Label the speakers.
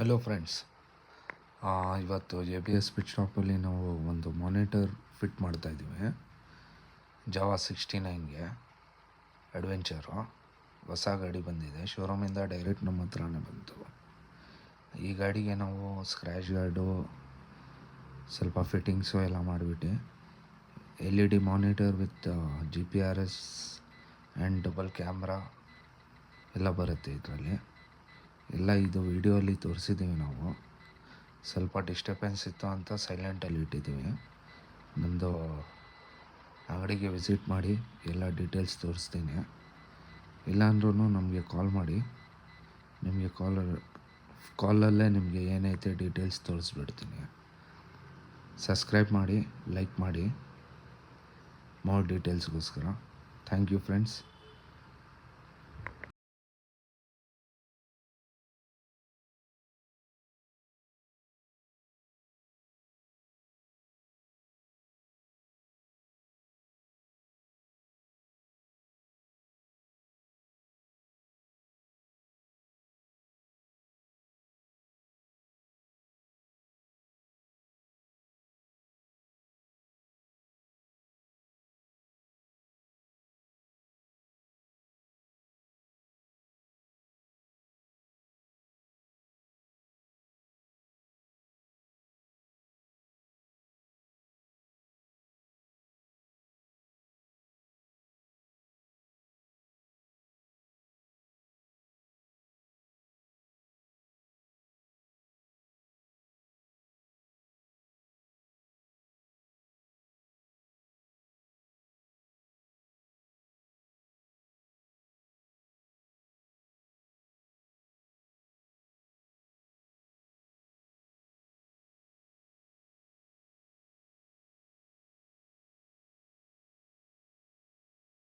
Speaker 1: Hello friends, ಇವತ್ತು A B S pit ಶಾಪಲ್ಲಿ ನಾವು ಒಂದು ಮಾನಿಟರ್ ಫಿಟ್ ಮಾಡ್ತಾಯಿದ್ದೀವಿ. ಜಾವಾ 69ಗೆ ಅಡ್ವೆಂಚರು ಹೊಸ ಗಾಡಿ ಬಂದಿದೆ. ಶೋರೂಮಿಂದ ಡೈರೆಕ್ಟ್ ನಮ್ಮ ಹತ್ರನೇ ಬಂತು. ಈ ಗಾಡಿಗೆ ನಾವು ಸ್ಕ್ರ್ಯಾಚ್ ಗಾರ್ಡು ಸ್ವಲ್ಪ ಫಿಟ್ಟಿಂಗ್ಸು ಎಲ್ಲ ಮಾಡಿಬಿಟ್ಟು LED monitor with GPS and double camera ಎಲ್ಲ ಬರುತ್ತೆ ಇದರಲ್ಲಿ. ಎಲ್ಲ ಇದು ವಿಡಿಯೋಲಿ ತೋರಿಸಿದ್ದೀವಿ ನಾವು. ಸ್ವಲ್ಪ ಡಿಸ್ಟರ್ಬೆನ್ಸ್ ಇತ್ತು ಅಂತ ಸೈಲೆಂಟಲ್ಲಿ ಇಟ್ಟಿದ್ದೀವಿ. ನಮ್ಮದು ಅಂಗಡಿಗೆ ವಿಸಿಟ್ ಮಾಡಿ ಎಲ್ಲ ಡೀಟೇಲ್ಸ್ ತೋರಿಸ್ತೀನಿ. ಇಲ್ಲಾಂದ್ರೂ ನಮಗೆ ಕಾಲ್ ಮಾಡಿ, ನಿಮಗೆ ಕಾಲಲ್ಲೇ ನಿಮಗೆ ಏನೈತೆ ಡೀಟೇಲ್ಸ್ ತೋರಿಸ್ಬಿಡ್ತೀನಿ. ಸಬ್ಸ್ಕ್ರೈಬ್ ಮಾಡಿ, ಲೈಕ್ ಮಾಡಿ ಮೋರ್ ಡೀಟೇಲ್ಸ್ಗೋಸ್ಕರ. Thank you friends.